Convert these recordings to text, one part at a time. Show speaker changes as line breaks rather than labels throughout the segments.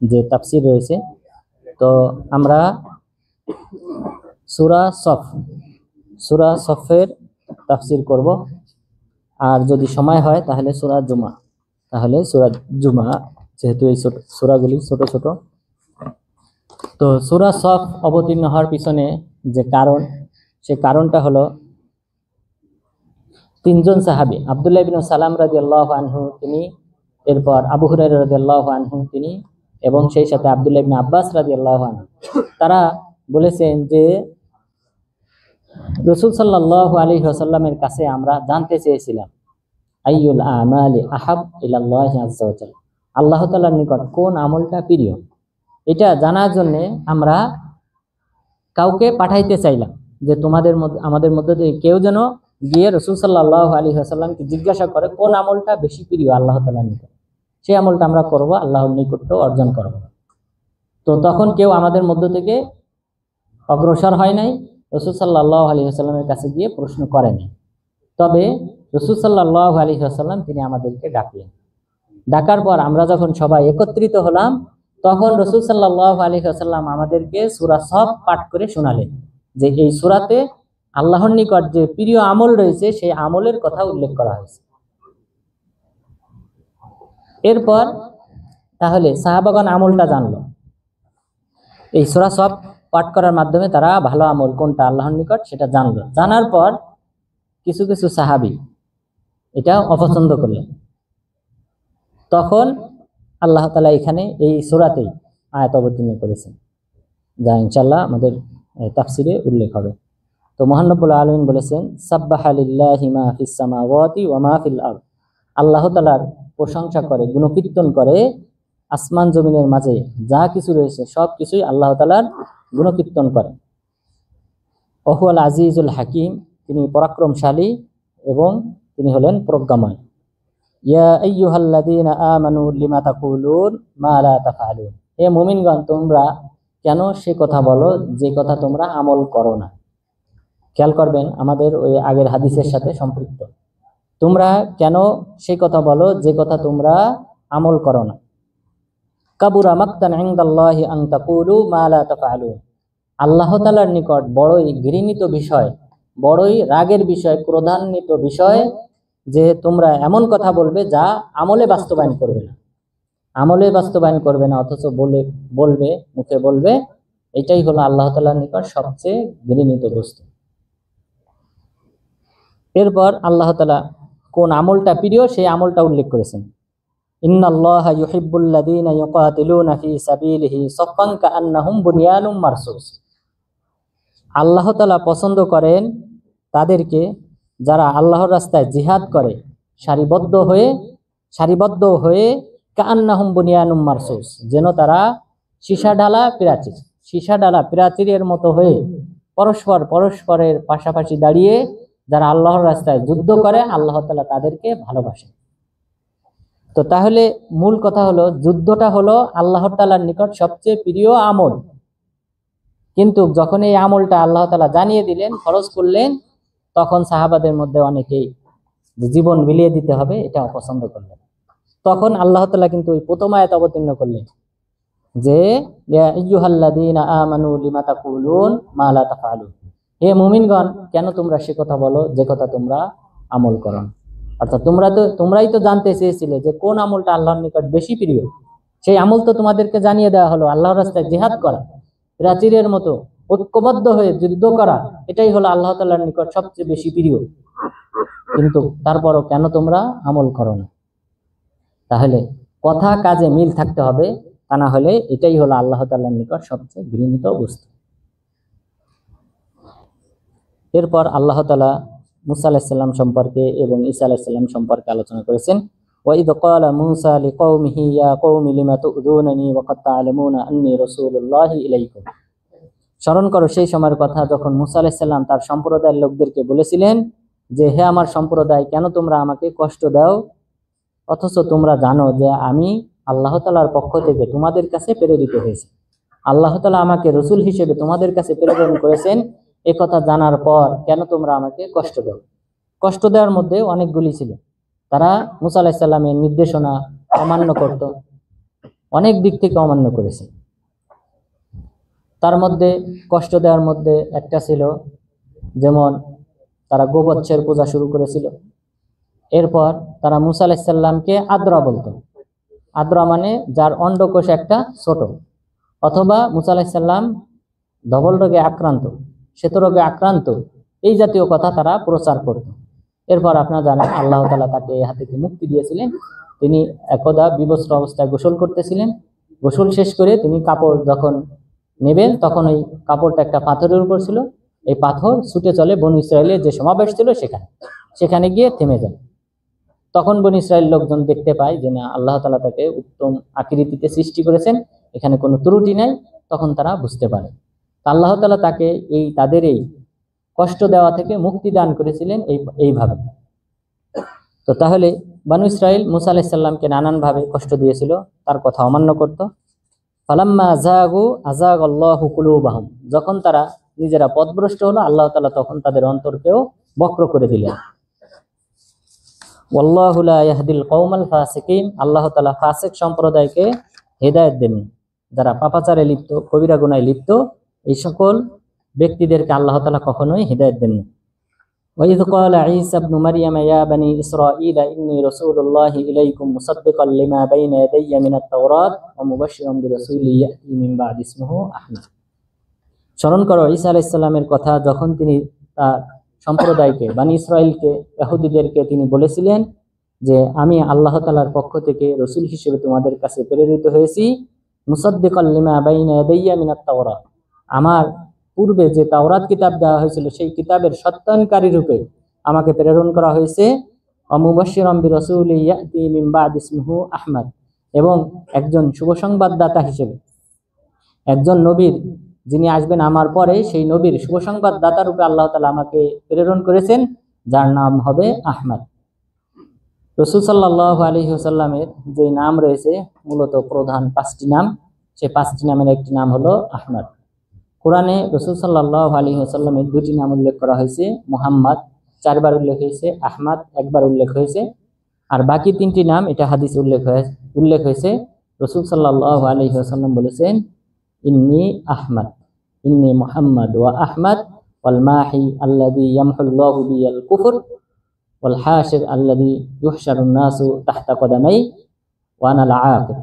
যে তাফসির রয়েছে। তো আমরা সূরা সফের তাফসির করব, আর যদি সময় হয় তাহলে সূরা জুমা, যেহেতু এই সূরাগুলি ছোট ছোট। তো সূরা সফ অবতীর্ণ হওয়ার পিছনে যে কারণ, সে কারণটা হলো তিনজন সাহাবী, আব্দুল্লাহ ইবনে সালাম রাদিয়াল্লাহু আনহু তিনি, এরপর আবু হুরায়রা রাদিয়াল্লাহু আনহু তিনি, এবং সেই সাথে আব্দুল্লাহ ইবনে আব্বাস রাদিয়াল্লাহু আনহু, তারা বলেছেন যে রাসূল সাল্লাল্লাহু আলাইহি ওয়াসাল্লামের কাছে আমরা জানতে চেয়েছিলাম আইয়ুল আমালি আহাব ইলাল্লাহি আযজা ওয়া জাল্লা, আল্লাহ তাআলার নিকট কোন আমলটা প্রিয়। এটা জানার জন্য আমরা কাউকে পাঠাইতে চাইলাম যে আমাদের মধ্যে থেকে কেউ যেন গিয়ে রাসূল সাল্লাল্লাহু আলাইহি ওয়াসাল্লামকে জিজ্ঞাসা করে কোন আমলটা বেশি প্রিয় আল্লাহ তাআলার নিকট, সেই আমলটা আমরা করব, আল্লাহর নিকটে অর্জন করব। তো তখন কেউ আমাদের মধ্য থেকে অগ্রসর হয় নাই, রাসূল সাল্লাল্লাহু আলাইহি ওয়াসাল্লামের কাছে গিয়ে প্রশ্ন করে নাই। তবে রাসূল সাল্লাল্লাহু আলাইহি ওয়াসাল্লাম তিনি আমাদেরকে ডাকলেন। ডাকার পর আমরা যখন সবাই একত্রিত হলাম, তখন রাসূল সাল্লাল্লাহু আলাইহি ওয়াসাল্লাম আমাদেরকে সূরা সফ পাঠ করে শোনালেন যে এই সূরাতে আল্লাহর নিকট যে প্রিয় আমল রয়েছে সেই আমলের কথা উল্লেখ করা হয়েছে। এরপর তাহলে সাহাবাগণ আমলটা জানলো, এই সূরা সফ পাঠ করার মাধ্যমে তারা ভালো আমল কোনটা আল্লাহর নিকট সেটা জানলো। জানার পর কিছু কিছু সাহাবী এটা অপছন্দ করলেন। তখন আল্লাহ তাআলা এখানে এই সূরাতেই আয়াত অবতীর্ণ করেছেন, যা ইনশাআল্লাহ আমাদের তাফসিরে উল্লেখ হবে। তো মহান রব্বুল আলামিন বলেছেন সাব্বাহা লিল্লাহি মা ফিস সামাওয়াতি ওয়া মা ফিল আরদ, আল্লাহ তাআলার প্রশংসা করে, গুণকীর্তন করে আসমান জমিনের মাঝে যা কিছু রয়েছে সব কিছুই আল্লাহ তাআলার গুণকীর্তন করে। ওয়া হুয়াল আজিজুল হাকিম, তিনি পরাক্রমশালী এবং তিনি হলেন প্রজ্ঞাময়। ইয়া আইয়ুহাল্লাযীনা আমানু লিমা তাকুলুন মা লা তাফআলুন, হে মুমিনগণ তোমরা কেন সে কথা বলো যে কথা তোমরা আমল করো না। খেয়াল করবেন আমাদের ওই আগের হাদিসের সাথে সম্পৃক্ত, তোমরা কেন সে কথা বলো যে কথা তোমরা আমল করো না। কাবুরা মাকতান ইনদাল্লাহি আন তাকুলু মা লা তাফআলুন, আল্লাহ তাআলার নিকট বড়ই ঘৃণিত বিষয়, বড়ই রাগের বিষয়, ক্রোধান্বিত বিষয় যে তোমরা এমন কথা বলবে যা আমলে বাস্তবায়ন করবে না। আমলে বাস্তবায়ন করবে না অথচ বলবে মুখে বলবে, এটাই হলো আল্লাহ তাআলার নিকট সবচেয়ে ঘৃণিত বস্তু। এরপর আল্লাহ তাআলা কোন আমলটা প্রিয় সেই আমলটা উল্লেখ করেছেন। ইন্নাল্লাহা ইউহিব্বুল্লাযীনা ইউকাতিলুনা ফী সাবিলিহি সাফফান কাআন্নাহুম বুনিয়ানুম মারসুস, আল্লাহ তাআলা পছন্দ করেন তাদেরকে যারা আল্লাহর রাস্তায় জিহাদ করে সারিবদ্ধ হয়ে কাআন্নাহুম বুনিয়ানুম মারসুস, যেন তারা সীসা ঢালা প্রাচীরের মতো হয়ে পরস্পরের পাশাপাশি দাঁড়িয়ে যারা আল্লাহর রাস্তায় যুদ্ধ করে আল্লাহ তাআলা তাদেরকে ভালোবাসেন। তো তাহলে মূল কথা হলো যুদ্ধটা হলো আল্লাহ তাআলার নিকট সবচেয়ে প্রিয় আমল, কিন্তু যখন এই আমলটা আল্লাহ তাআলা জানিয়ে দিলেন, ফরজ করলেন, তখন সাহাবাদের মধ্যে অনেকেই জীবন বিলিয়ে দিতে হবে এটা অপছন্দ করলেন। তখন আল্লাহ তাআলা কিন্তু ওই প্রথম আয়াত অবতীর্ণ করলেন যে ইয়া আইয়ুহাল্লাযীনা আমানু লিমা তাকুলুন মা লা তাফআলুন, হে মুমিনগণ কেন তোমরা সে কথা বলো যে কথা তোমরা আমল করো না। অর্থাৎ তোমরাই তো জানতে চেয়েছিলে যে কোন আমলটা আল্লাহর নিকট বেশি প্রিয়, সেই আমল তো তোমাদেরকে জানিয়ে দেওয়া হলো। আল্লাহর রাস্তায় জিহাদ করা, প্রাচীরের মতো ঐক্যবদ্ধ হয়ে যুদ্ধ করা, এটাই হলো আল্লাহ তাআলার নিকট সবচেয়ে বেশি প্রিয়, কিন্তু তারপরও কেন তোমরা আমল করো না। তাহলে কথা কাজে মিল থাকতে হবে, তা না হলে এটাই হলো আল্লাহ তাআলার নিকট সবচেয়ে ঘৃণিত বস্তু। এরপর আল্লাহ তাআলা মুসা আলাইহিস সালাম সম্পর্কে এবং ঈসা আলাইহিস সালাম সম্পর্কে আলোচনা করেছেন। ওয়া ইয ক্বালা মূসা লিকওমিহি ইয়া কওমি লিমা তুযুনানি ওয়া ক্বাদ তা'লামুনা আন্নী রাসূলুল্লাহি ইলাইকুম, স্মরণ করো সেই সময়ের কথা যখন মূসা আলাইহিস সালাম তার সম্প্রদায়ের লোকদেরকে বলেছিলেন যে হে আমার সম্প্রদায় কেন তোমরা আমাকে কষ্ট দাও, অথচ তোমরা জানো যে আমি আল্লাহ তাআলার পক্ষ থেকে তোমাদের কাছে প্রেরিত হয়েছি, আল্লাহ তাআলা আমাকে রাসূল হিসেবে তোমাদের কাছে প্রেরণ করেছেন। এই কথা জানার পর কেন তোমরা আমাকে কষ্ট দাও। কষ্ট দেওয়ার মধ্যে অনেকগুলি ছিল, তারা মূসা আলাইহিস সালামের নির্দেশনা অমান্য করত, অনেক দিক থেকে অমান্য করেছে। তার মধ্যে কষ্ট দেওয়ার মধ্যে একটা ছিল, যেমন তারা গোবৎসের পূজা শুরু করেছিল। এরপর তারা মুসা আলাইহিস সালামকে আদ্রা বলতো। আদ্রা মানে যার অন্ডকোষ একটা ছোট, অথবা মুসা আলাইহিস সালাম ধবল রোগে আক্রান্ত, শ্বেত রোগে আক্রান্ত, এই জাতীয় কথা তারা প্রচার করত। এরপর আপনারা জানেন আল্লাহ তাআলা তাকে এই হাত থেকে মুক্তি দিয়েছিলেন। তিনি একদা বিবস্ত্র অবস্থায় গোসল করতেছিলেন। গোসল শেষ করে তিনি কাপড় যখন নেবেন, তখন ওই কাপড়টা একটা পাথরের উপর ছিল। এই পাথর ছুটে চলে বনী ইসরায়েলের যে সমাবেশ ছিল সেখানে গিয়ে থেমে যায়। তখন বনী ইসরায়েল লোকজন দেখতে পায় যে না, আল্লাহ তাআলা তাকে উত্তম আকৃতিতে সৃষ্টি করেছেন, এখানে কোনো ত্রুটি নাই। তখন তারা বুঝতে পারে আল্লাহ তাআলা তাকে তাদের এই কষ্ট দেওয়া থেকে মুক্তি দান করেছিলেন এইভাবে। তো তাহলে বনী ইসরায়েল মুসা আলাইহিস সালামকে নানানভাবে কষ্ট দিয়েছিল, তার কথা অমান্য করত। ফালাম্মা যাগু আযাগাল্লাহু কুলুবাহুম, যখন তারা নিজেরা পথভ্রষ্ট হলো, আল্লাহ তাআলা তখন তাদের অন্তরকেও বক্র করে দিলেন। ওয়াল্লাহু লা ইয়াহদিল কওমাল ফাসিকিন, আল্লাহ তাআলা ফাসিক সম্প্রদায়কে হেদায়েত দেন। যারা পাপাচারে লিপ্ত, কবিরা গুনাহে লিপ্ত, এই সকল ব্যক্তিদেরকে আল্লাহ তাআলা কখনোই হেদায়েত দেন না। وإذ قال عيسى ابن مريم يا بني إسرائيل إني رسول الله إليكم مصدقا لما بين يدي من التوراة ومبشرا برسول يأتي من بعد اسمه أحمد। স্মরণ করো ঈসা আলাইহিস সালামের কথা, যখন তিনি তার সম্প্রদায়কে, বনী ইসরাইলকে, ইহুদিদেরকে তিনি বলেছিলেন যে আমি আল্লাহ তাআলার পক্ষ থেকে রাসূল হিসেবে তোমাদের কাছে প্রেরিত হয়েছি। মুসাদ্দিকাল লিমা বাইনা ইয়াদাইয়া মিনাত তাওরাত, আমার পূর্বে যে তাওরাত কিতাব দেওয়া হয়েছিল সেই কিতাবের সত্যায়নকারী রূপে আমাকে প্রেরণ করা হয়েছে। মুবাশশিরাম বিরাসূলিন ইয়াতি মিন বাদি ইসমুহু আহমদ, এবং একজন শুভ সংবাদদাতা হিসেবে, একজন নবীর যিনি আসবেন আমার পরে, সেই নবীর শুভ সংবাদদাতা রূপে আল্লাহ তাআলা আমাকে প্রেরণ করেছেন, যার নাম হবে আহমদ। রাসূল সাল্লাল্লাহু আলাইহি ওয়াসাল্লামের যে নাম রয়েছে মূলত প্রধান 5টি নাম, সেই 5টি নামের একটি নাম হলো আহমদ। কোরআনে রাসূল সাল্লাল্লাহু আলাইহি ওয়াসাল্লামের 2টি নাম উল্লেখ করা হয়েছে, মুহাম্মদ 4 বার উল্লেখ হয়েছে, আহমদ 1 বার উল্লেখ হয়েছে, আর বাকি 3টি নাম এটা হাদিসে উল্লেখ হয়েছে। রাসূল সাল্লাল্লাহু আলাইহি ওয়াসাল্লাম বলেছেন ইন্নী আহমদ, ইন্নী মুহাম্মদ ওয়া আহমদ ওয়াল মাহি আল্লাযী ইয়ামহুল্লাহু বিল কুফর ওয়াল হাশির আল্লাযী ইউহশারুন নাসু তাহতা কদামাই ওয়া আনাল আকিব,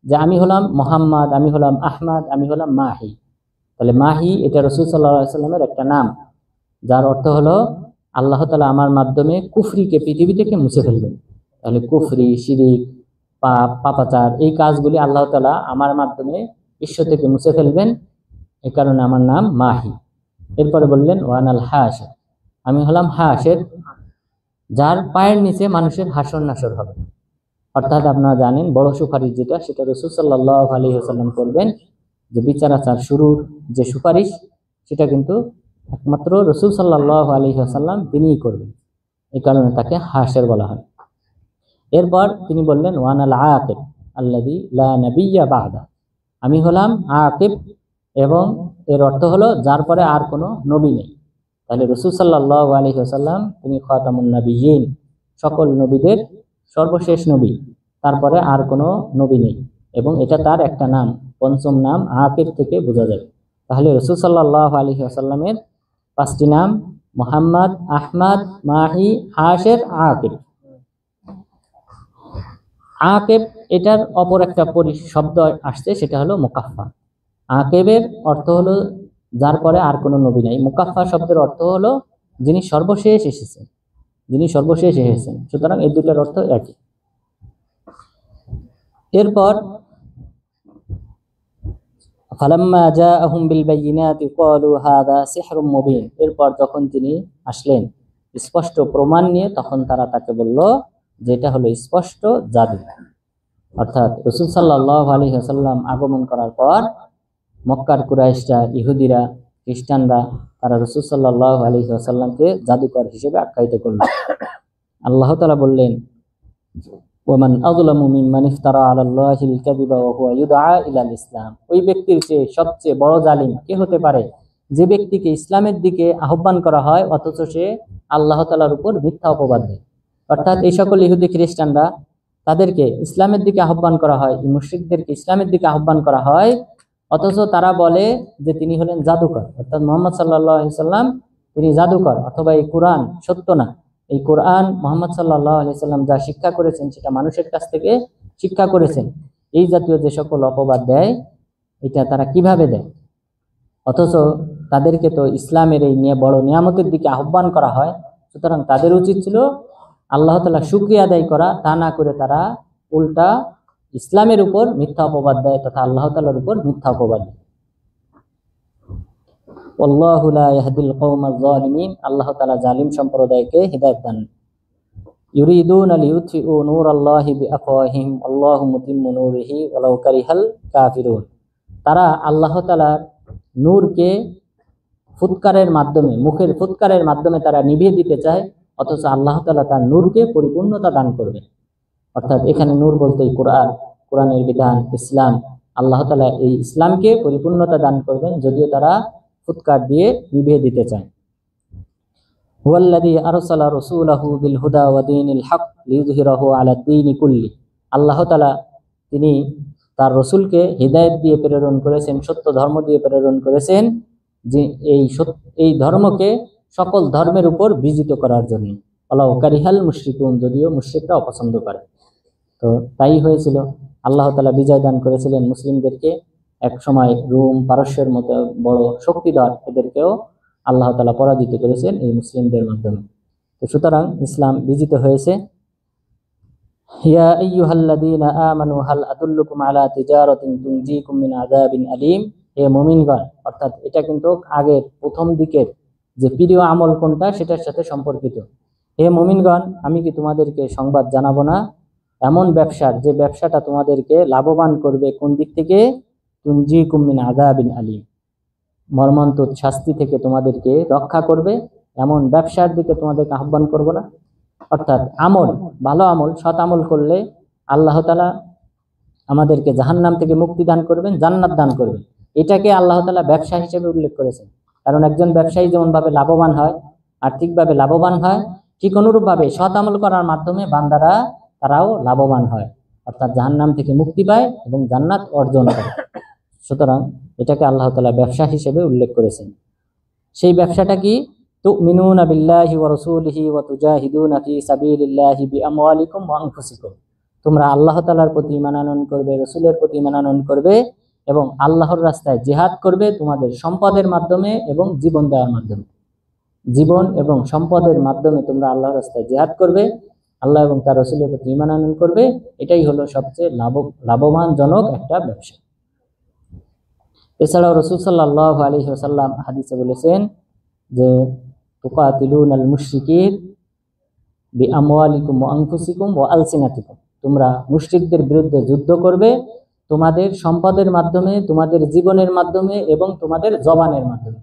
যে আমি হলাম মুহাম্মদ, আমি হলাম আহমদ, আমি হলাম মাহি। তাহলে মাহি এটা রাসূল সাল্লাল্লাহু আলাইহি ওয়াসাল্লামের একটা নাম, যার অর্থ হলো আল্লাহ তাআলা আমার মাধ্যমে কুফরিকে পৃথিবী থেকে মুছে ফেলবেন। তাহলে কুফরি, শিরিক, পাপ, পাপাচার, এই কাজগুলি আল্লাহ তাআলা আমার মাধ্যমে বিশ্ব থেকে মুছে ফেলবেন, এই কারণে আমার নাম মাহি। এরপরে বললেন ওয়ানাল হাশির, আমি হলাম হাশির, যার পায়ের নিচে মানুষের হাসর নাসর হবে। অর্থাৎ আপনারা জানেন বড় সুপারিশ যেটা, সেটা রাসূল সাল্লাল্লাহু আলাইহি ওয়াসাল্লাম করবেন। যে বিচার আচার শুরুর যে সুপারিশ, সেটা কিন্তু একমাত্র রাসূল সাল্লাল্লাহু আলাইহি ওয়াসাল্লাম তিনিই করবেন, এই কারণে তাকে হাশির বলা হয়। এরপর তিনি বললেন ওয়ানাল আকিব আল্লাযী লা নাবিয়্যা বা'দা, আমি হলাম আকিব, এবং এর অর্থ হলো যার পরে আর কোনো নবী নেই। তাহলে রাসূল সাল্লাল্লাহু আলাইহি ওয়াসাল্লাম তিনি খাতামুন নবিয়্যিন, সকল নবীদের সর্বশেষ নবী, তারপরে আর কোনো নবী নেই, এবং এটা তার একটা নাম, পঞ্চম নাম আকিব থেকে বোঝা যায়। তাহলে রাসূল সাল্লাল্লাহু আলাইহি ওয়াসাল্লামের 5টি নাম মুহাম্মদ, আহমদ, মাহি, হাশির, আকিব। আকিব এটার অপর একটা শব্দ আসছে, সেটা হলো মুকাফফা। আকিবের অর্থ হলো যার পরে আর কোনো নবী নাই। মুকাফফা শব্দের অর্থ হলো যিনি সর্বশেষ এসেছেন, যিনি সর্বশেষ এসেছেন। সুতরাং এই দুটার অর্থ একই। এরপর ফালাম্মা জাআহুম বিল বায়িনাতি ক্বালু হাযা সিহরুম মুবিন, এরপর যখন তিনি আসলেন স্পষ্ট প্রমাণ নিয়ে, তখন তারা তাকে বলল যে এটা হলো স্পষ্ট জাদু। অর্থাৎ রাসূল সাল্লাল্লাহু আলাইহি ওয়াসাল্লাম আগমন করার পর মক্কার কুরাইশরা, ইহুদিরা, খ্রিস্টানরা তারা রাসূল সাল্লাল্লাহু আলাইহি ওয়াসাল্লামকে জাদুকর হিসেবে আখ্যায়িত করল। আল্লাহ তাআলা বললেন ওয়ামান আযলামু মিম্মান ইফতারা আলাল্লাহিল কাযিবা ওয়া হুয়া ইউদআ ইলাল ইসলাম, ওই ব্যক্তির চেয়ে সবচেয়ে বড় জালিম কে হতে পারে যে ব্যক্তিকে ইসলামের দিকে আহ্বান করা হয় অথচ সে আল্লাহ তাআলার উপর মিথ্যা অপবাদ দেয়। অর্থাৎ এই সকল ইহুদি খ্রিস্টানরা তাদেরকে ইসলামের দিকে আহ্বান করা হয়, এই মুশরিকদেরকে ইসলামের দিকে আহ্বান করা হয়, অথচ তারা বলে যে তিনি হলেন জাদুকর, অর্থাৎ মুহাম্মদ সাল্লাল্লাহু আলাইহি সাল্লাম তিনি জাদুকর, অথবা এই কোরআন সত্য না, এই কোরআন মুহাম্মদ সাল্লাল্লাহু আলাইহি সাল্লাম যা শিক্ষা করেছেন সেটা মানুষের কাছ থেকে শিক্ষা করেছেন। এই জাতীয় যে সকল অপবাদ দেয়, এটা তারা কিভাবে দেয়? অথচ তাদেরকে তো ইসলামের এই নিয়ে বড় নিয়ামতের দিকে আহ্বান করা হয়। সুতরাং তাদের উচিত ছিল আল্লাহ তাআলা শুকরিয়া আদায় করা, তা না করে তারা উল্টা ইসলামের উপর মিথ্যা অপবাদ দেয় তথা আল্লাহ তাআলার উপর মিথ্যা অপবাদ দেয়। আল্লাহু লা ইয়াহদিল কওমাজ জালিমিন, আল্লাহ তাআলা জালিম সম্প্রদায়কে হিদায়াত দান। ইউরিদুনা লিইউতফিউ নূরাল্লাহি বিআফওয়াহিহিম আল্লাহু মুতিম্মু নূরিহি ওয়ালাউ কারিহাল কাফিরুন। তারা আল্লাহ তাআলার নূরকে ফুৎকারের মাধ্যমে, মুখের ফুৎকারের মাধ্যমে তারা নিভিয়ে দিতে চায়, অথচ আল্লাহ তাআলা তার নূরকে পরিপূর্ণতা দান করবে। অর্থাৎ এখানে নূর বলতে কোরআন, কোরআনের বিধান, ইসলাম, আল্লাহ তাআলা এই ইসলামকে পরিপূর্ণতা দান করবেন, যদিও তারা ফুৎকার দিয়ে নিভিয়ে দিতে চায়। হুয়াল্লাযী আরসালা রাসূলাহু বিল হুদা ওয়া দীনিল হক লিইয়ুযহিরাহু আলা দ্বীনি কুল্লি। আল্লাহ তাআলা তিনি তার রসুলকে হিদায়াত দিয়ে প্রেরণ করেছেন, সত্য ধর্ম দিয়ে প্রেরণ করেছেন, যে এই ধর্মকে সকল ধর্মের উপর বিজিত করার জন্য। ওয়ালাউ কারিহাল মুশরিকুন, যদিও মুশরিকরা অপছন্দ করে। তো তাই হয়েছিল, আল্লাহ তাআলা বিজয় দান করেছিলেন মুসলিমদেরকে। এক সময় রোম, পারস্যের মতো বড় শক্তিধর এদেরকেও আল্লাহ তাআলা পরাজিত করেছেন এই মুসলিমদের মাধ্যমে। তো সুতরাং ইসলাম বিজিত হয়েছে। ইয়া আইয়ুহাল্লাযীনা আমানু হাল আদুল্লুকুম আলা তিজারাতিন তুনজিকুম মিন আযাবিন আলীম। হে মুমিনগণ, অর্থাৎ এটা কিন্তু আগের প্রথম দিকের যে প্রিয় আমল কোনটা সেটার সাথে সম্পর্কিত। হে মুমিনগণ, আমি কি তোমাদেরকে সংবাদ জানাবো না এমন ব্যবসার, যে ব্যবসাটা তোমাদেরকে লাভবান করবে? কোন দিক থেকে? তুনজিকুম মিন আযাবিন আলীম, মর্মন্তুদ শাস্তি থেকে তোমাদেরকে রক্ষা করবে, এমন ব্যবসার দিকে তোমাদেরকে আহ্বান করব না? অর্থাৎ আমল, ভালো আমল, সৎ আমল করলে আল্লাহ তাআলা আমাদেরকে জাহান্নাম থেকে মুক্তি দান করবেন, জান্নাত দান করবেন। এটাকে আল্লাহ তাআলা ব্যবসা হিসেবে উল্লেখ করেছেন। কারণ একজন ব্যবসায়ী যেমনভাবে লাভবান হয়, আর্থিকভাবে লাভবান হয়, ঠিক অনুরূপভাবে সৎ আমল করার মাধ্যমে বান্দারা তারাও লাভবান হয়, অর্থাৎ জাহান্নাম থেকে মুক্তি পায় এবং জান্নাত অর্জন করে। সুতরাং এটাকে আল্লাহ তাআলা ব্যবসা হিসেবে উল্লেখ করেছেন। সেই ব্যবসাটা কি? তুমিনুনা বিল্লাহি ওয়া রাসূলিহি ওয়া তুজাহিদুনা ফি সাবিলিল্লাহি বিআমওয়ালিকুম ওয়া আনফুসিকুম। তোমরা আল্লাহ তাআলার প্রতি ঈমান আনয়ন করবে, রাসূলের প্রতি ঈমান আনয়ন করবে এবং আল্লাহর রাস্তায় জিহাদ করবে তোমাদের সম্পদের মাধ্যমে এবং জীবন দেওয়ার মাধ্যমে। জীবন এবং সম্পদের মাধ্যমে তোমরা আল্লাহর রাস্তায় জিহাদ করবে, আল্লাহ এবং তার রাসূলের প্রতি ঈমান আনয়ন করবে। এটাই হলো সবচেয়ে লাভবানজনক একটা ব্যবসা। এছাড়াও রাসূল সাল্লাল্লাহু আলাইহি ওয়াসাল্লাম হাদিসে বলেছেন যে তুকাতিলুনাল মুশরিকিন বিআমওয়ালিকুম ওয়া আনফুসিকুম ওয়া আলসিনাতিকুম। তোমরা মুশরিকদের বিরুদ্ধে যুদ্ধ করবে তোমাদের সম্পদের মাধ্যমে, তোমাদের জীবনের মাধ্যমে এবং তোমাদের জবানের মাধ্যমে।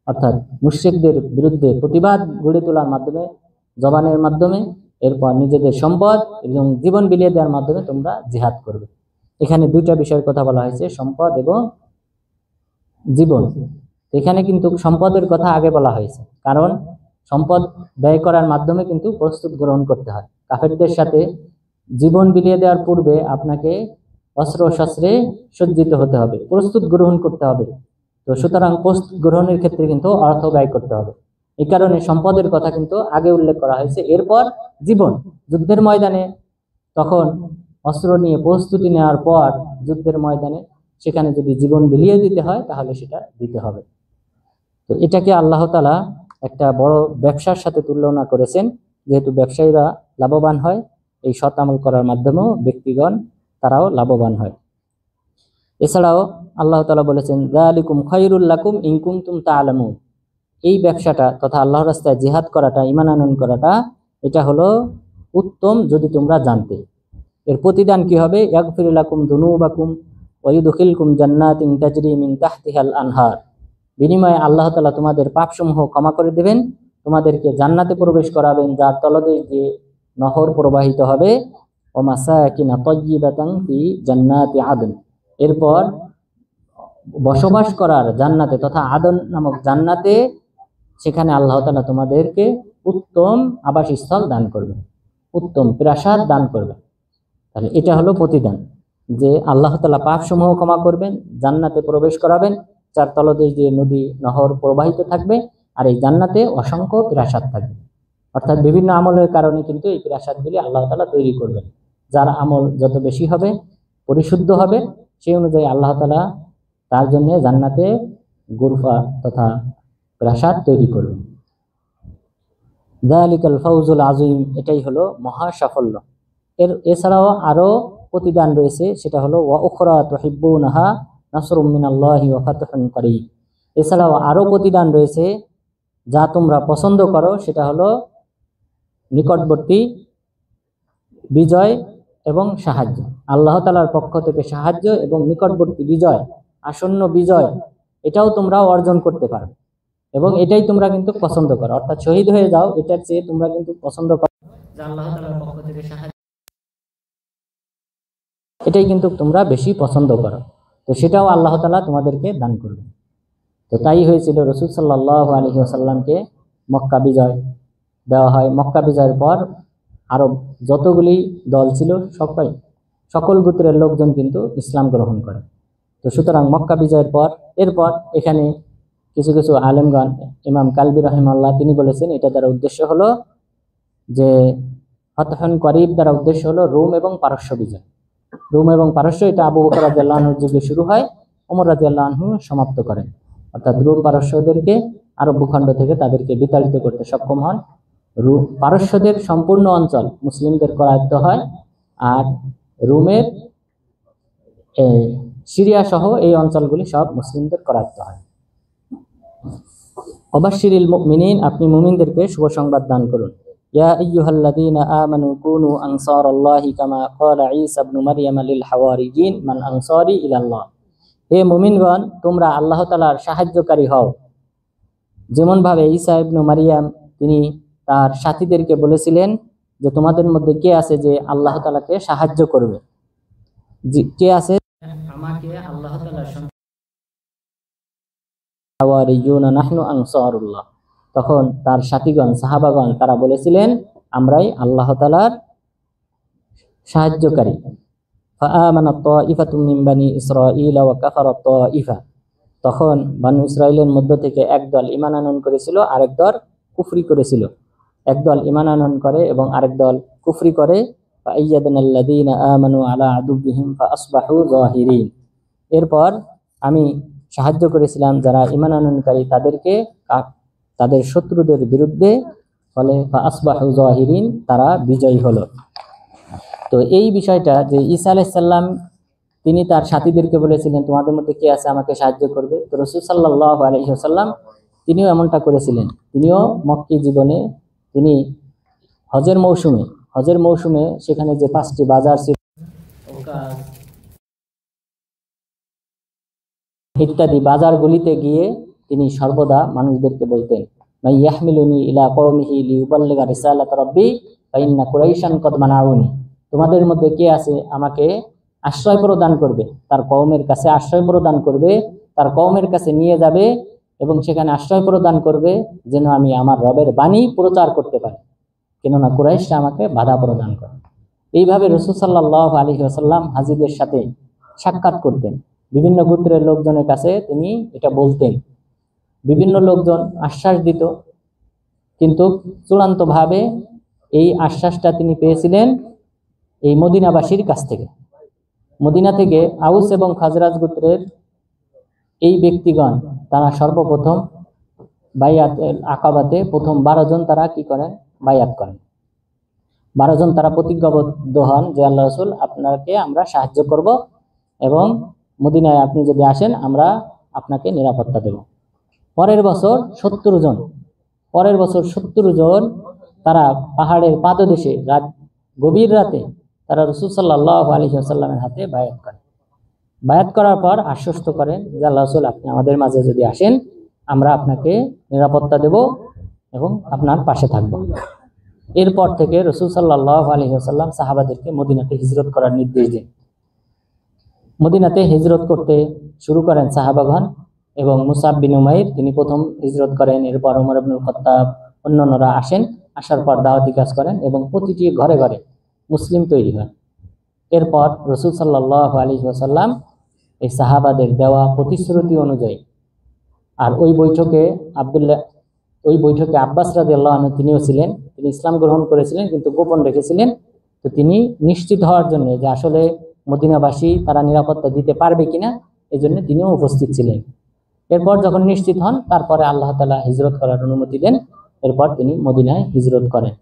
অর্থাৎ মুশরিকদের বিরুদ্ধে প্রতিবাদ গড়ে তোলার মাধ্যমে, জবানের মাধ্যমে, এরপর নিজেদের সম্পদ এবং জীবন বিলিয়ে দেওয়ার মাধ্যমে তোমরা জিহাদ করবে। এখানে দুইটা বিষয়ের কথা বলা হয়েছে, সম্পদ এবং জীবন। এখানে কিন্তু সম্পদের কথা আগে বলা হয়েছে, কারণ সম্পদ ব্যয় করার মাধ্যমে কিন্তু প্রস্তুত গ্রহণ করতে হয়। কাফেরদের সাথে জীবন বিলিয়ে দেওয়ার পূর্বে আপনাকে অস্ত্র শস্ত্রে সজ্জিত হতে হবে, প্রস্তুত গ্রহণ করতে হবে। তো সুতরাং প্রস্তুত গ্রহণের ক্ষেত্রে কিন্তু অর্থ ব্যয় করতে হবে। এই কারণে সম্পদের কথা কিন্তু আগে উল্লেখ করা হয়েছে। এরপর জীবন, যুদ্ধের ময়দানে তখন অস্ত্র নিয়ে প্রস্তুতি নেওয়ার পর যুদ্ধের ময়দানে সেখানে যদি জীবন বিলিয়ে দিতে হয় তাহলে সেটা দিতে হবে। তো এটাকে আল্লাহ তাআলা একটা বড় ব্যবসার সাথে তুলনা করেছেন, যেহেতু ব্যবসায়ীরা লাভবান হয়, এই সৎ আমল করার মাধ্যমেও ব্যক্তিগণ তারাও লাভবান হয়। এছাড়াও আল্লাহ তাআলা বলেছেন যালিকুম খায়রুল লাকুম ইন কুনতুম তা'লামুন। এই ব্যবসাটা তথা আল্লাহর রাস্তায় জিহাদ করাটা, ঈমান আনয়ন করাটা, এটা হলো উত্তম যদি তোমরা জানতে। এর প্রতিদান কি হবে? ইয়াগফির লাকুম যুনুবাকুম ওয়া ইউদখিলকুম জান্নাতিন তাজরি মিন তাহতিহাল আনহার। বিনিময়ে আল্লাহ তাআলা তোমাদের পাপসমূহ ক্ষমা করে দেবেন, তোমাদেরকে জান্নাতে প্রবেশ করাবেন যার তলদেশ দিয়ে নহর প্রবাহিত হবে। ওয়া মাসাকিনা তাইয়্যিবাতান ফি জান্নাতি আদন। এরপর বসবাস করার জান্নাতে তথা আদন নামক জান্নাতে, সেখানে আল্লাহ তাআলা তোমাদেরকে উত্তম আবাসস্থল দান করবেন, উত্তম প্রাসাদ দান করবেন। তাহলে এটা হলো প্রতিদান, যে আল্লাহ তাআলা পাপ সমূহ ক্ষমা করবেন, জান্নাতে প্রবেশ করাবেন, যার তলদেশ দিয়ে নদী নহর প্রবাহিত থাকবে, আর এই জান্নাতে অসংখ্য প্রাসাদ থাকবে। অর্থাৎ বিভিন্ন আমলের কারণে কিন্তু এই প্রাসাদগুলি আল্লাহ তাআলা তৈরি করবেন। যার আমল যত বেশি হবে, পরিশুদ্ধ হবে, সেই অনুযায়ী আল্লাহ তাআলা তার জন্য জান্নাতে গুরফা তথা প্রাসাদ তৈরি করবেন। যালিকাল ফাউজুল আযীম, এটাই হলো মহা সাফল্য। এছাড়াও আরো প্রতিদান রয়েছে, সেটা হলো ওয়া উখরা তুহিব্বুনাহা নাসরুম মিনাল্লাহি ওয়া ফাতহুন করিব। এছাড়াও আরো প্রতিদান রয়েছে যা তোমরা পছন্দ করো, সেটা হলো নিকটবর্তী বিজয় এবং সাহায্য। আল্লাহ তাআলার পক্ষ থেকে সাহায্য এবং নিকটবর্তী বিজয়, আসন্ন বিজয়, এটাও তোমরা অর্জন করতে পারো এবং এটাই তোমরা কিন্তু পছন্দ করো। অর্থাৎ শহীদ হয়ে যাও, এটার চেয়ে তোমরা কিন্তু পছন্দ করো যে আল্লাহ তাআলার পক্ষ থেকে সাহায্য, এটাই কিন্তু তোমরা বেশি পছন্দ করো। তো সেটাও আল্লাহ তাআলা তোমাদেরকে দান করবে। তো তাই হয়েছিল, রাসূল সাল্লাল্লাহু আলাইহি ওয়াসাল্লামকে মক্কা বিজয় দেওয়া হয়। মক্কা বিজয়ের পর আরব যতগুলি দল ছিল সকল গোত্রের লোকজন কিন্তু ইসলাম গ্রহণ করে। তো সুতরাং মক্কা বিজয়ের পর এরপর এখানে কিছু কিছু আলেমগণ, ইমাম কালবি রাহিমাহুল্লাহ তিনি বলেছেন, এটা দ্বারা উদ্দেশ্য হলো যে ফাতহুন করিব দ্বারা উদ্দেশ্য হলো রোম এবং পারস্য বিজয়। রোম এবং পারস্য, এটা আবু বকর রাদিয়াল্লাহু আনহুর যুগে শুরু হয়, ওমর রাদিয়াল্লাহু আনহু সমাপ্ত করেন। অর্থাৎ রোম পারস্যদেরকে আরব ভূখণ্ড থেকে তাদেরকে বিতাড়িত করতে সক্ষম হন। পারস্যদের সম্পূর্ণ অঞ্চল মুসলিমদের করায়ত্ত হয়, আর রোমের সিরিয়া সহ এই অঞ্চলগুলি সব মুসলিমদের করায়ত্ত হয়। ওয়াবাশশিরিল মুমিনিন, আপনি মুমিনদেরকে শুভ সংবাদ দান করুন। ইয়া আইয়ুহাল্লাযীনা আমানু কুনু আনসারাল্লাহি কামা ক্বালা ঈসা ইবনু মারইয়াম লিল হাওয়ারিয়িন মান আনসারি ইলাল্লাহ। হে মুমিনগণ, তোমরা আল্লাহ তাআলার সাহায্যকারী হও, যেমন ভাবে ঈসা ইবনু মারইয়াম তিনি তার সাথীদেরকে বলেছিলেন যে তোমাদের মধ্যে কে আছে যে আল্লাহ তাআলাকে সাহায্য করবে, যে কে আছে আমাকে আল্লাহ তাআলার হাওয়ারিয়ুনা নাহনু আনসারুল্লাহ। তখন তার সাথীগণ, সাহাবাগণ, তারা বলেছিলেন আমরাই আল্লাহ তাআলার সাহায্যকারী। ফাআমানাত তাইফাতুম মিন বানি ইসরাঈল ওয়া কাফারাত তাইফা। তখন বানু ইসরাইলের মধ্য থেকে একদল ঈমান আনয়ন করেছিল, আরেক দল কুফরি করেছিল। একদল ঈমান আনয়ন করে এবং আরেক দল কুফরি করে। ফাআইয়াদনাল্লাযীনা আমানু আলা আদুবিহিম ফাআসবাহু যাহিরিন। এরপর আমি সাহায্য করেছিলাম যারা ঈমান আনয়নকারী তাদেরকে তাদের শত্রুদের বিরুদ্ধে, ফলে ফাআসবাহু যাহিরিন, তারা বিজয়ী হলো। তো এই বিষয়টা যে ঈসা আলাইহিস সালাম তিনি তার সাথীদেরকে বলেছিলেন তোমাদের মধ্যে কে আছে আমাকে সাহায্য করবে, তো রাসূল সাল্লাল্লাহু আলাইহি ওয়াসাল্লাম তিনিও এমনটা করেছিলেন। তিনিও মক্কি জীবনে তিনি হজের মৌসুমে সেখানে যে 5টি বাজার ছিল ইত্যাদি বাজারগুলিতে গিয়ে তিনি সর্বদা মানুষদেরকে বলতেন মান ইয়াহমিলুনি ইলা কওমিহি লিউবাল্লিগা রিসালাত রাব্বি ফাইন্না কুরাইশান কদ মানাউনি। তোমাদের মধ্যে কে আছে আমাকে আশ্রয় প্রদান করবে, তার কওমের কাছে আশ্রয় প্রদান করবে, তার কওমের কাছে নিয়ে যাবে এবং সেখানে আশ্রয় প্রদান করবে যেন আমি আমার রবের বাণী প্রচার করতে পারি, কেননা কুরাইশরা আমাকে বাধা প্রদান করে। এইভাবে রাসূল সাল্লাল্লাহু আলাইহি ওয়াসাল্লাম হাজীদের সাথে সাক্ষাৎ করতেন, বিভিন্ন গোত্রের লোকজনের কাছে তিনি এটা বলতেন। বিভিন্ন লোকজন আশ্বাস দিত, কিন্তু চূড়ান্তভাবে এই আশ্বাসটা তিনি পেয়েছিলেন এই মদিনাবাসীর কাছ থেকে। মদিনা থেকে আউস এবং খাজরাজ গোত্রের এই ব্যক্তিগণ তারা সর্বপ্রথম বাইয়াতুল আকাবাতে প্রথম 12 জন তারা কি করেন, বায়াত করেন। 12 জন তারা প্রতিজ্ঞাবদ্ধ হন যে আল্লাহ রাসূল আপনাকে আমরা সাহায্য করব এবং মদিনায় আপনি যদি আসেন আমরা আপনাকে নিরাপত্তা দেব। পরের বছর 70 জন তারা পাহাড়ের পাদদেশে গভীর রাতে তারা রাসূল সাল্লাল্লাহু আলাইহি ওয়াসাল্লামের হাতে বায়াত করেন। বায়াত করার পর আশ্বস্ত করেন যে আল্লাহ রাসূল আপনি আমাদের মাঝে যদি আসেন আমরা আপনাকে নিরাপত্তা দেব এবং আপনার পাশে থাকব। এরপর থেকে রাসূল সাল্লাল্লাহু আলাইহি ওয়াসাল্লাম সাহাবাদেরকে মদিনাতে হিজরত করার নির্দেশ দেন। মদিনাতে হিজরত করতে শুরু করেন সাহাবাগণ এবং মুসাব বিন উমাইর তিনি প্রথম হিজরত করেন। এরপর ওমর ইবনুল খাত্তাব অন্যান্যরা আসেন, আসার পর দাওয়াতি কাজ করেন এবং প্রতিটি ঘরে ঘরে মুসলিম তৈরি হয়। এরপর রাসূল সাল্লাল্লাহু আলাইহি ওয়াসাল্লাম এই সাহাবাদের দেওয়া প্রতিশ্রুতি অনুযায়ী, আর ওই বৈঠকে আব্বাস রাদিয়াল্লাহু আনহু তিনিও ছিলেন, তিনি ইসলাম গ্রহণ করেছিলেন কিন্তু গোপন রেখেছিলেন। তো তিনি নিশ্চিত হওয়ার জন্য যে আসলে মদিনাবাসী তারা নিরাপত্তা দিতে পারবে কিনা, এই জন্য তিনিও উপস্থিত ছিলেন। এরপর যখন নিশ্চিত হন, তারপরে আল্লাহ তাআলা হিজরত করার অনুমতি দেন, এরপর তিনি মদিনায় হিজরত করেন।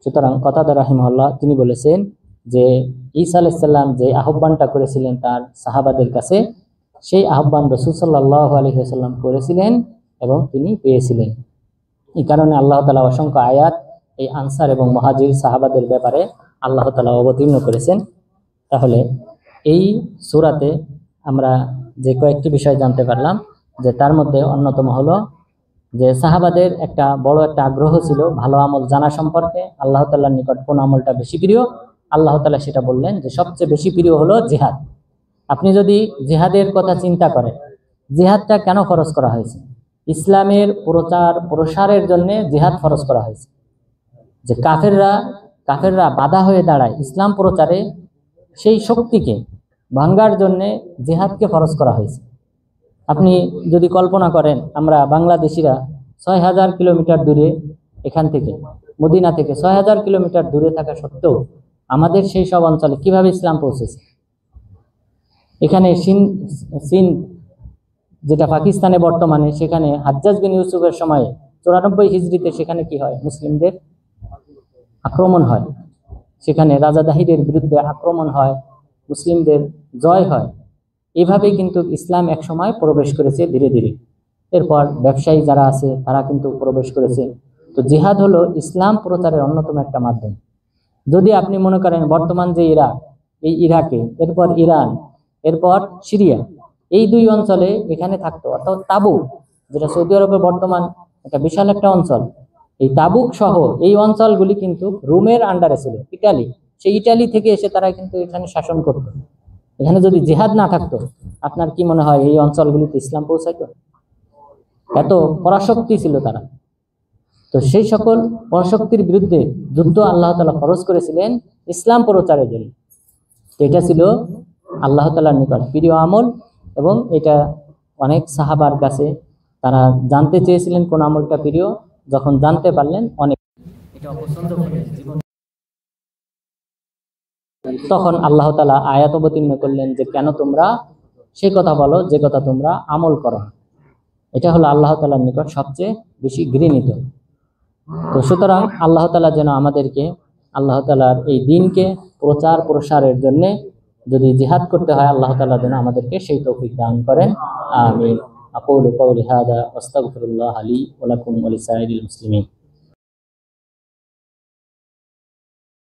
সুতরাং কতাদা রাহিমাহুল্লাহ তিনি বলেছেন যে ঈসা আলাইহিস সালাম যে আহ্বানটা করেছিলেন তার সাহাবাদের কাছে, সেই আহ্বান রাসূল সাল্লাল্লাহু আলাইহি ওয়াসাল্লাম করেছিলেন এবং তিনি পেয়েছিলেন। এই কারণে আল্লাহ তাআলা অসংখ্য আয়াত এই আনসার এবং মুহাজির সাহাবাদের ব্যাপারে আল্লাহ তাআলা অবতীর্ণ করেছেন। তাহলে এই সূরাতে আমরা যে কয়েকটি বিষয় জানতে পারলাম, যে তার মধ্যে অন্যতম হলো যে সাহাবাদের একটা বড় একটা আগ্রহ ছিল ভালো আমল জানা সম্পর্কে, আল্লাহ তাআলার নিকট কোন আমলটা বেশি প্রিয়। আল্লাহ তাআলা সেটা বললেন যে সবচেয়ে বেশি প্রিয় হলো জিহাদ। আপনি যদি জিহাদের কথা চিন্তা করেন, জিহাদটা কেন ফরজ করা হয়েছে? ইসলামের প্রসারের জন্য জিহাদ ফরজ করা হয়েছে। যে কাফেররা বাধা হয়ে দাঁড়ায় ইসলাম প্রচারে, সেই শক্তিকে ভাঙ্গার জন্য জিহাদকে ফরজ করা হয়েছে। আপনি যদি কল্পনা করেন, আমরা বাংলাদেশিরা ৬,০০০ কিলোমিটার দূরে, এখান থেকে মদিনা থেকে ৬,০০০ কিলোমিটার দূরে থাকা সত্ত্বেও আমাদের সেই সব অঞ্চলে কিভাবে ইসলাম পৌঁছেছে। এখানে সিন্ধ যেটা পাকিস্তানে বর্তমানে, সেখানে হাজ্জাজ বিন ইউসুফের সময়ে ৯৪ হিজরিতে সেখানে কি হয়, মুসলিমদের আক্রমণ হয়, সেখানে রাজা দাহিরের বিরুদ্ধে আক্রমণ হয়, মুসলিমদের জয় হয়। এভাবেই কিন্তু ইসলাম এক সময় প্রবেশ করেছে ধীরে ধীরে। এরপর ব্যবসায়ী যারা আছে তারা কিন্তু প্রবেশ করেছে। তো জিহাদ হলো ইসলাম প্রচারের অন্যতম একটা মাধ্যম। যদি আপনি মনে করেন বর্তমান যে ইরাক, এই ইরাকে, এরপর ইরান, এরপর সিরিয়া, এই দুই অঞ্চলে এখানে থাকতো, অর্থাৎ তাবুক যেটা সৌদি আরবের বর্তমান একটা বিশাল একটা অঞ্চল, এই তাবুক সহ এই অঞ্চলগুলি কিন্তু রোমের আন্ডারে ছিল, ইটালি। সেই ইটালি থেকে এসে তারা কিন্তু এখানে শাসন করত। এখানে যদি জিহাদ না থাকতো, আপনার কি মনে হয় এই অঞ্চলগুলিতে ইসলাম পৌঁছাইতো? এত পরাশক্তি ছিল তারা। তো সেই সকল পরাশক্তির বিরুদ্ধে যুদ্ধ আল্লাহ তাআলা ফরজ করেছিলেন ইসলাম প্রচারের জন্য। এটা ছিল আল্লাহ তাআলার নিকট প্রিয় আমল, এবং এটা অনেক সাহাবার কাছে তারা জানতে চেয়েছিলেন কোন আমলটা প্রিয়। যখন জানতে পারলেন অনেক এটা অপছন্দ করে জীবন, তখন আল্লাহ তাআলা আয়াত অবতীর্ণ করলেন যে কেন তোমরা সে কথা বলো যে কথা তোমরা আমল করো। এটা হলো আল্লাহ তাআলার নিকট সবচেয়ে বেশি ঘৃণিত। তো সুতরাং আল্লাহ তাআলা যেন আমাদেরকে আল্লাহ তাআলার এই দ্বীনকে প্রসারের জন্য যদি জিহাদ করতে হয়, আল্লাহ তাআলা যেন আমাদেরকে সেই তৌফিক দান করেন। আমিন। আকুলু কাউলি হাযা ওয়াস্তাগফিরুল্লাহ লি ওয়া লাকুম ওয়া লিসাইরিল মুসলিমিন।